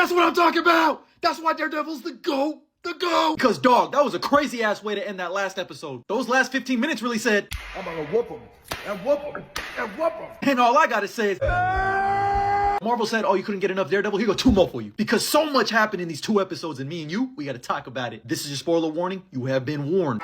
That's what I'm talking about. That's why Daredevil's the GOAT. The GOAT. Because, dog, that was a crazy-ass way to end that last episode. Those last 15 minutes really said, I'm gonna whoop him, and whoop him, and whoop him. And all I gotta say is, Marvel said, oh, you couldn't get enough Daredevil? Here you go, 2 more for you. Because so much happened in these 2 episodes, and me and you, we gotta talk about it. This is your spoiler warning. You have been warned.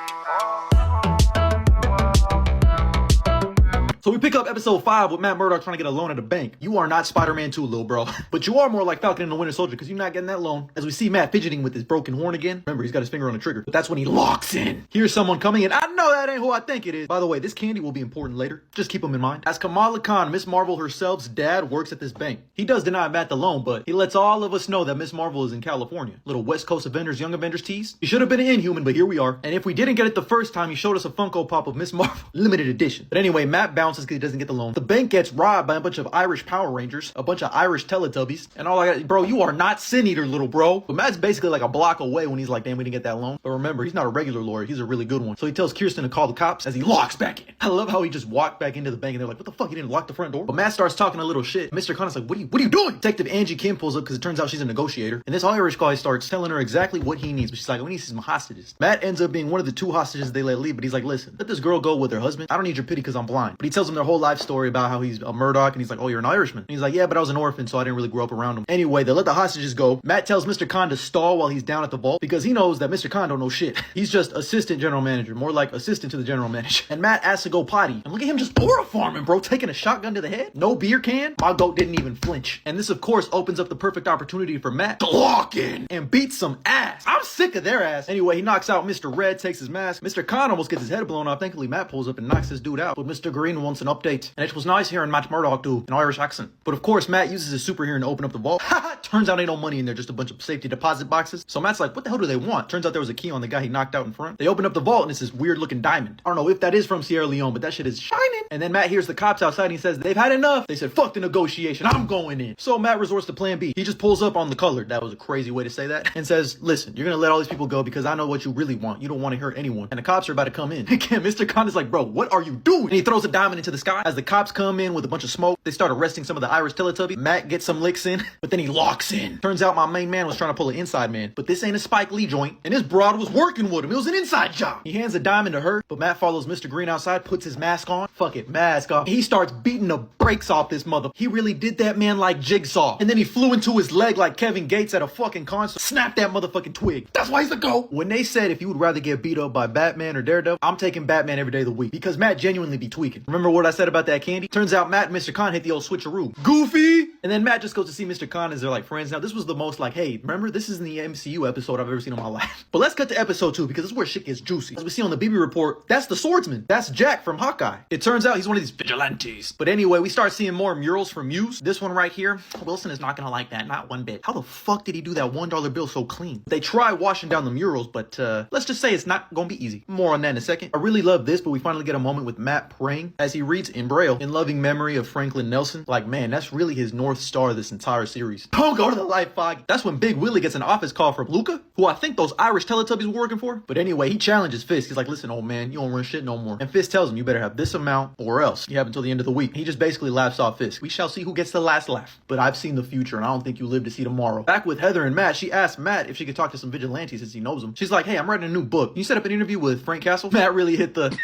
So we pick up episode 5 with Matt Murdock trying to get a loan at a bank. You are not Spider-Man 2, little bro. But you are more like Falcon and the Winter Soldier because you're not getting that loan. As we see Matt fidgeting with his broken horn again. Remember, he's got his finger on the trigger. But that's when he locks in. Here's someone coming in. I know that ain't who I think it is. By the way, this candy will be important later. Just keep them in mind. As Kamala Khan, Miss Marvel herself's dad, works at this bank. He does deny Matt the loan, but he lets all of us know that Miss Marvel is in California. Little West Coast Avengers, Young Avengers tease. He should have been an Inhuman, but here we are. And if we didn't get it the first time, he showed us a Funko Pop of Miss Marvel. Limited edition. But anyway, Matt bounces because he doesn't get the loan. The bank gets robbed by a bunch of Irish Power Rangers, a bunch of Irish Teletubbies, and all I got, bro, you are not Sin Eater, little bro. But Matt's basically like a block away when he's like, damn, we didn't get that loan. But remember, he's not a regular lawyer, he's a really good one. So he tells Kirsten to call the cops as he locks back in. I love how he just walked back into the bank and they're like, what the fuck, he didn't lock the front door? But Matt starts talking a little shit. Mr. Connor's like, what are you doing? Detective Angie Kim pulls up because it turns out she's a negotiator. And this Irish guy starts telling her exactly what he needs. But she's like, we need some hostages. Matt ends up being one of the 2 hostages they let leave, but he's like, listen, let this girl go with her husband. I don't need your pity because I'm blind. But he tells them their whole life story about how he's a Murdoch, and he's like, oh, you're an Irishman. And he's like, yeah, but I was an orphan, so I didn't really grow up around him. Anyway, they let the hostages go. Matt tells Mr. Khan to stall while he's down at the vault because he knows that Mr. Khan don't know shit. He's just assistant general manager, more like assistant to the general manager. And Matt asks to go potty. And look at him just aura farming, bro, taking a shotgun to the head. No beer can. My goat didn't even flinch. And this, of course, opens up the perfect opportunity for Matt to lock in and beat some ass. I'm sick of their ass. Anyway, he knocks out Mr. Red, takes his mask. Mr. Khan almost gets his head blown off. Thankfully, Matt pulls up and knocks this dude out. But Mr. Green wants an update. And it was nice hearing Matt Murdock do an Irish accent. But of course, Matt uses his super hearing to open up the vault. Turns out ain't no money in there, just a bunch of safety deposit boxes. So Matt's like, what the hell do they want? Turns out there was a key on the guy he knocked out in front. They open up the vault and it's this weird looking diamond. I don't know if that is from Sierra Leone, but that shit is shining. And then Matt hears the cops outside and he says, they've had enough. They said, fuck the negotiation, I'm going in. So Matt resorts to plan B. He just pulls up on the colored, that was a crazy way to say that, and says, listen, you're gonna let all these people go because I know what you really want. You don't want to hurt anyone. And the cops are about to come in. Again, Mr. Khan is like, bro, what are you doing? And he throws a diamond into the sky. As the cops come in with a bunch of smoke, they start arresting some of the Irish Teletubbies. Matt gets some licks in, but then he locks in. Turns out my main man was trying to pull an inside man, but this ain't a Spike Lee joint, and this broad was working with him. It was an inside job. He hands a diamond to her, but Matt follows Mr. Green outside, puts his mask on. Fuck it, mask off. He starts beating the brakes off this mother. He really did that man like Jigsaw. And then he flew into his leg like Kevin Gates at a fucking concert. Snapped that motherfucking twig. That's why he's the GOAT. When they said if you would rather get beat up by Batman or Daredevil, I'm taking Batman every day of the week because Matt genuinely be tweaking. Remember what I said about that candy? Turns out Matt and Mr. Khan hit the old switcheroo. Goofy! And then Matt just goes to see Mr. Khan as they're like friends. Now this was the most like, hey, remember this is in the MCU episode I've ever seen in my life. But let's cut to episode 2 because this is where shit gets juicy. As we see on the BB report, that's the swordsman. That's Jack from Hawkeye. It turns out he's one of these vigilantes. But anyway, we start seeing more murals from Muse. This one right here, Wilson is not gonna like that, not one bit. How the fuck did he do that $1 bill so clean? They try washing down the murals, but let's just say it's not gonna be easy. More on that in a second. I really love this, but we finally get a moment with Matt praying as he reads in Braille, in loving memory of Franklin Nelson. Like, man, that's really his North Star this entire series. Don't go to the light, Foggy. That's when Big Willie gets an office call from Luca, who I think those Irish Teletubbies were working for. But anyway, he challenges Fisk. He's like, listen, old man, you don't run shit no more. And Fisk tells him, you better have this amount or else. You have until the end of the week. He just basically laughs off Fisk. We shall see who gets the last laugh. But I've seen the future and I don't think you live to see tomorrow. Back with Heather and Matt, she asked Matt if she could talk to some vigilantes since he knows them. She's like, hey, I'm writing a new book. Can you set up an interview with Frank Castle? Matt really hit the...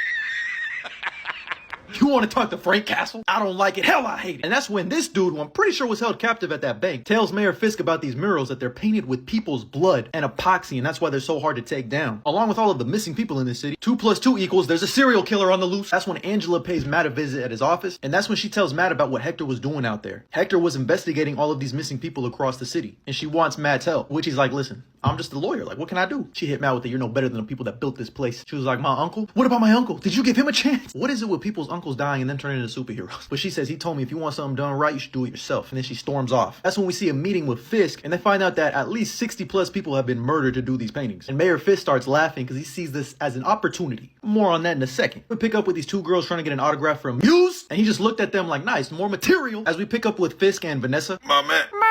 You want to talk to Frank Castle? I don't like it. Hell, I hate it. And that's when this dude, who I'm pretty sure was held captive at that bank, tells Mayor Fisk about these murals that they're painted with people's blood and epoxy, and that's why they're so hard to take down. Along with all of the missing people in this city, 2 + 2 equals there's a serial killer on the loose. That's when Angela pays Matt a visit at his office, and that's when she tells Matt about what Hector was doing out there. Hector was investigating all of these missing people across the city, and she wants Matt's help, which he's like, listen, I'm just a lawyer. Like, what can I do? She hit Matt with it. You're no better than the people that built this place. She was like, my uncle? What about my uncle? Did you give him a chance? What is it with people's uncles dying and then turning into superheroes? But she says, he told me if you want something done right, you should do it yourself. And then she storms off. That's when we see a meeting with Fisk, and they find out that at least 60+ people have been murdered to do these paintings. And Mayor Fisk starts laughing because he sees this as an opportunity. More on that in a second. We pick up with these 2 girls trying to get an autograph from Muse, and he just looked at them like, nice, more material. As we pick up with Fisk and Vanessa. My man. Mama.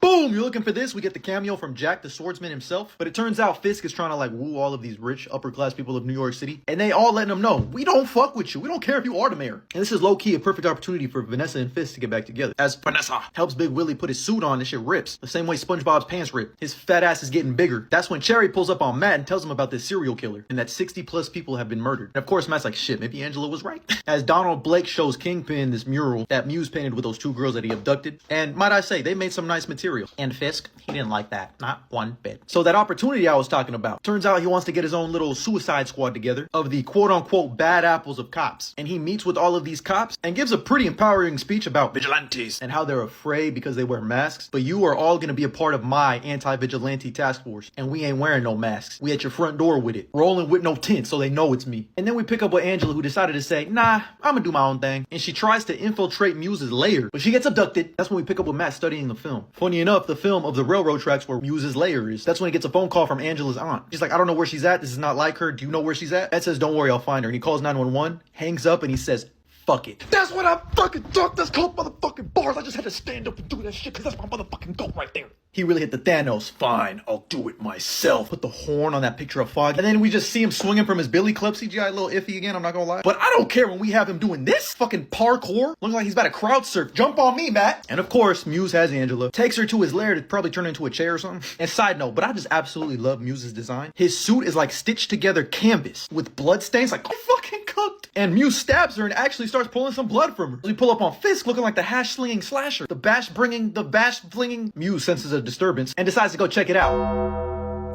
Boom. Boom! You're looking for this? We get the cameo from Jack the Swordsman himself. But it turns out Fisk is trying to like woo all of these rich upper class people of New York City. And they all letting him know, we don't fuck with you. We don't care if you are the mayor. And this is low-key a perfect opportunity for Vanessa and Fisk to get back together. As Vanessa helps Big Willie put his suit on, this shit rips. The same way SpongeBob's pants rip. His fat ass is getting bigger. That's when Cherry pulls up on Matt and tells him about this serial killer. And that 60 plus people have been murdered. And of course Matt's like, shit, maybe Angela was right. As Donald Blake shows Kingpin this mural that Muse painted with those 2 girls that he abducted. And might I say, they made some nice material. And Fisk, he didn't like that. Not one bit. So that opportunity I was talking about. Turns out he wants to get his own little suicide squad together of the quote-unquote bad apples of cops. And he meets with all of these cops and gives a pretty empowering speech about vigilantes and how they're afraid because they wear masks. But you are all going to be a part of my anti-vigilante task force. And we ain't wearing no masks. We at your front door with it. Rolling with no tint so they know it's me. And then we pick up with Angela, who decided to say, nah, I'm gonna do my own thing. And she tries to infiltrate Muse's lair, but she gets abducted. That's when we pick up with Matt studying the film. Funny enough, the film of the railroad tracks where Muse's lair is. That's when he gets a phone call from Angela's aunt. She's like, I don't know where she's at. This is not like her. Do you know where she's at? Matt says, don't worry, I'll find her. And he calls 911, hangs up, and he says, fuck it. That's what I fucking thought. That's called motherfucking bars. I just had to stand up and do that shit because that's my motherfucking goal right there. He really hit the Thanos. Fine, I'll do it myself. Put the horn on that picture of Foggy. And then we just see him swinging from his billy club. CGI a little iffy again, I'm not gonna lie. But I don't care when we have him doing this fucking parkour. Looks like he's about to crowd surf. Jump on me, Matt. And of course, Muse has Angela. Takes her to his lair to probably turn into a chair or something. And side note, but I just absolutely love Muse's design. His suit is like stitched together canvas with blood stains. Like, fucking cooked. And Muse stabs her and actually starts pulling some blood from her. We pull up on Fisk looking like the hash slinging slasher. The bash flinging. Muse senses a disturbance and decides to go check it out.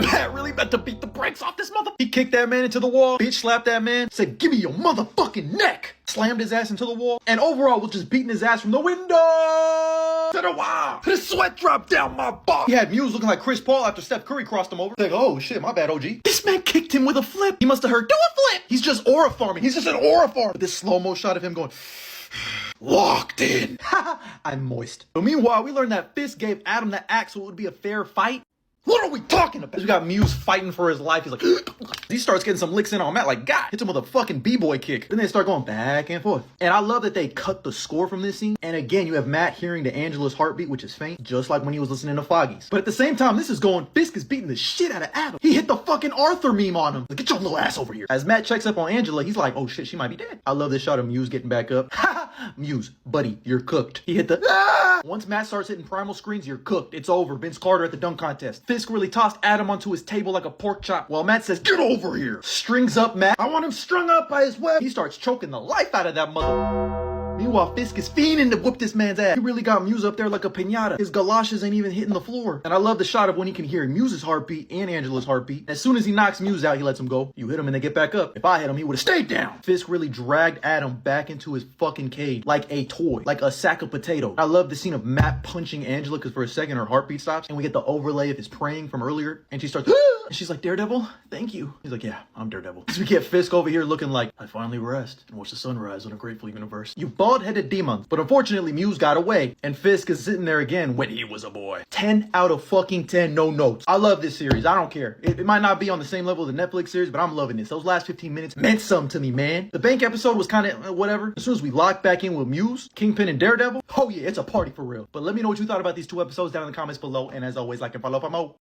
Matt really meant to beat the brakes off this mother. He kicked that man into the wall, bitch slapped that man, said, give me your motherfucking neck. Slammed his ass into the wall, and overall was just beating his ass from the window to the wall. The sweat dropped down my butt. He had Muse looking like Chris Paul after Steph Curry crossed him over. Like, oh shit, my bad, OG. This man kicked him with a flip. He must have heard, do a flip. He's just aura farming. He's just an aura farm. This slow-mo shot of him going, locked in. I'm moist. But meanwhile, we learned that Fisk gave Adam the axe so it would be a fair fight. What are we talking about? We got Muse fighting for his life. He's like, he starts getting some licks in on Matt. Like, God, hits him with a fucking b-boy kick. Then they start going back and forth. And I love that they cut the score from this scene. And again, you have Matt hearing the Angela's heartbeat, which is faint, just like when he was listening to Foggy's. But at the same time, this is going, Fisk is beating the shit out of Adam. He hit the fucking Arthur meme on him. Like, get your little ass over here. As Matt checks up on Angela, he's like, oh shit, she might be dead. I love this shot of Muse getting back up. Muse, buddy, you're cooked. He hit the Once Matt starts hitting primal screens, you're cooked. It's over. Vince Carter at the dunk contest. Fisk really tossed Adam onto his table like a pork chop while Matt says, get over here. Strings up Matt. I want him strung up by his web. He starts choking the life out of that mother. Meanwhile, Fisk is fiending to whoop this man's ass. He really got Muse up there like a piñata. His galoshes ain't even hitting the floor. And I love the shot of when he can hear Muse's heartbeat and Angela's heartbeat. As soon as he knocks Muse out, he lets him go. You hit him and they get back up. If I hit him, he would have stayed down. Fisk really dragged Adam back into his fucking cage like a toy, like a sack of potatoes. I love the scene of Matt punching Angela because for a second her heartbeat stops and we get the overlay of his praying from earlier. And she starts, and she's like, Daredevil, thank you. He's like, yeah, I'm Daredevil. So we get Fisk over here looking like, I finally rest and watch the sunrise on a grateful universe. You bald-headed demon. But unfortunately, Muse got away, and Fisk is sitting there again when he was a boy. 10 out of fucking 10, no notes. I love this series. I don't care. It might not be on the same level as the Netflix series, but I'm loving this. Those last 15 minutes meant something to me, man. The bank episode was kind of whatever. As soon as we locked back in with Muse, Kingpin, and Daredevil, oh yeah, it's a party for real. But let me know what you thought about these 2 episodes down in the comments below, and as always, like and follow for more.